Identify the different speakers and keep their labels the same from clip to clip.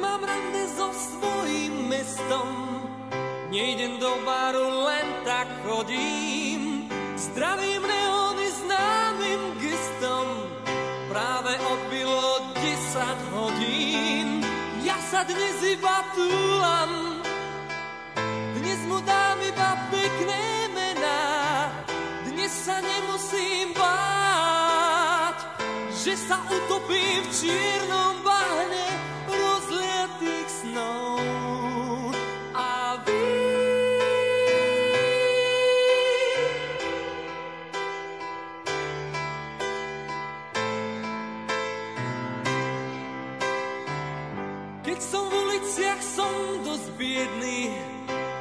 Speaker 1: mám rande so svojím mestom, nejdem do baru, len tak chodím. Zdravím neóny známym gestom, práve odbilo 10 hodín. Ja sa dnes iba túlam, dnes mu dám iba pekné mená. Dnes sa nemusím báť, že sa utopím v čiernom bahne rozliatých snov. A vy keď som v uliciach, som dosť biedný,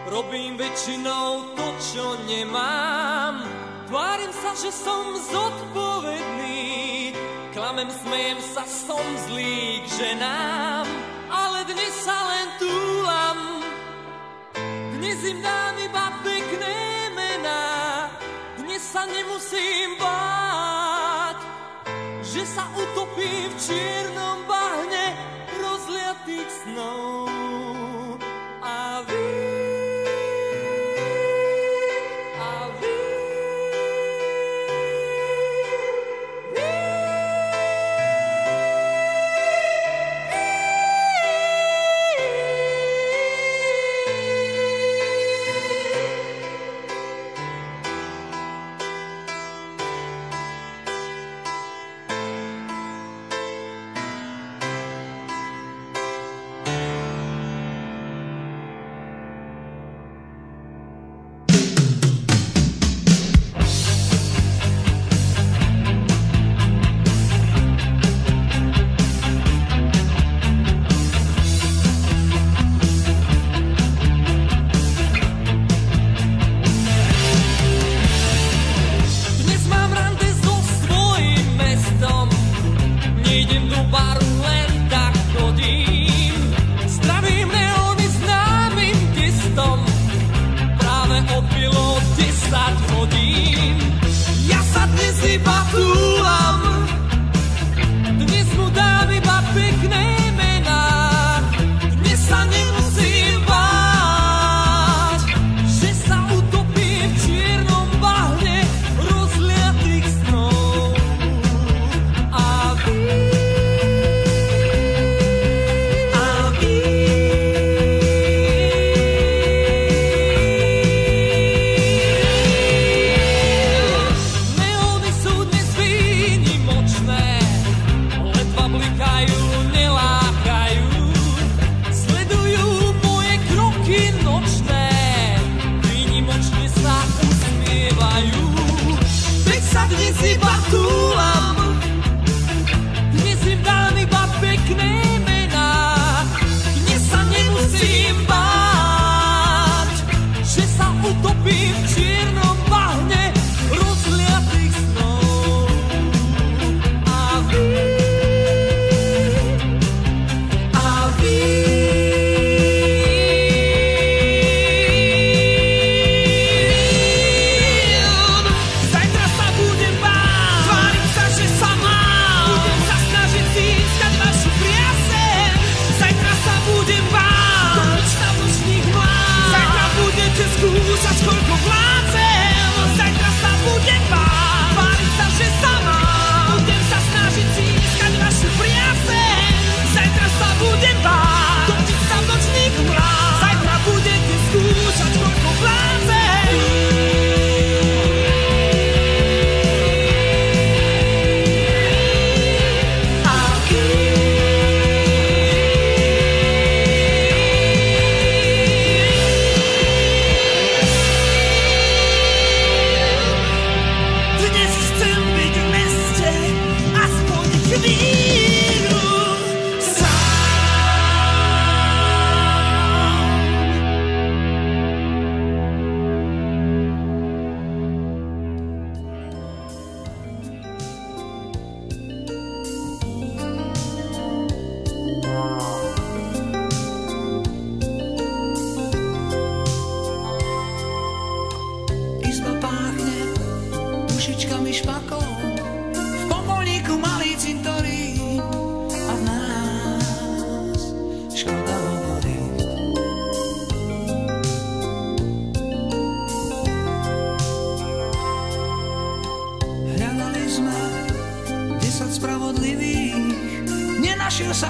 Speaker 1: robím väčšinou to, čo nemám. Tvárim sa, že som zodpovedný, klamem, smejem sa, som zlý k ženám, ale dnes sa len túlam, dnes im dám iba pekné mená. Dnes sa nemusím báť, že sa utopím v čiernom bahne rozliatých snov. A vy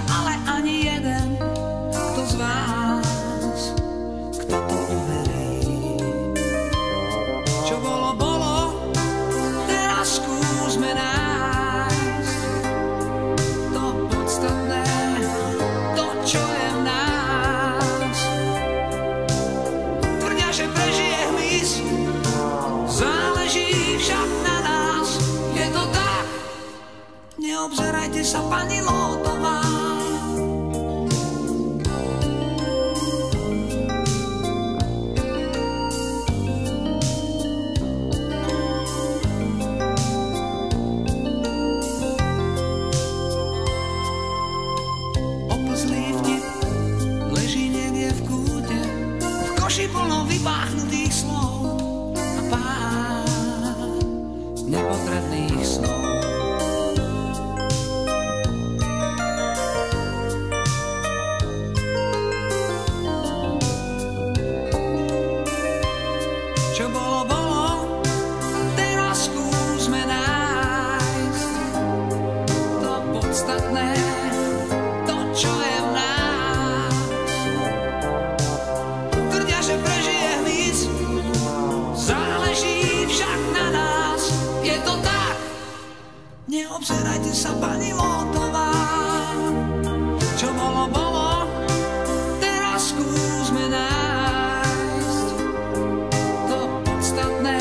Speaker 2: ale ani jeden, kto z vás, kto to uverí. Čo bolo, bolo, teraz skúsme nájsť to podstatné, to, čo je v nás. Tvrdia, že prežije hmyz, záleží však na nás. Je to tak, neobzerajte sa, pani Lótová. Opozlý vtip leží niekde v kúte, v koši plno vypáchnutých slov a pár nepotrebných snov. Čo bolo, bolo, teraz skúsme nájsť to podstatné, to, čo je v nás. Tvrdia, že prežije hmyz, záleží však na nás. Je to tak, neobzerajte sa, pani Lótová. Čo bolo, bolo, teraz skúsme nájsť to podstatné,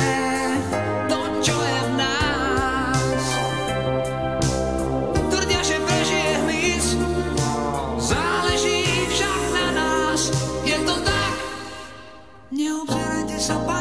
Speaker 2: to, čo je v nás. Tvrdia, že prežije hmyz, záleží však na nás. Je to tak, neobzerajte sa, pani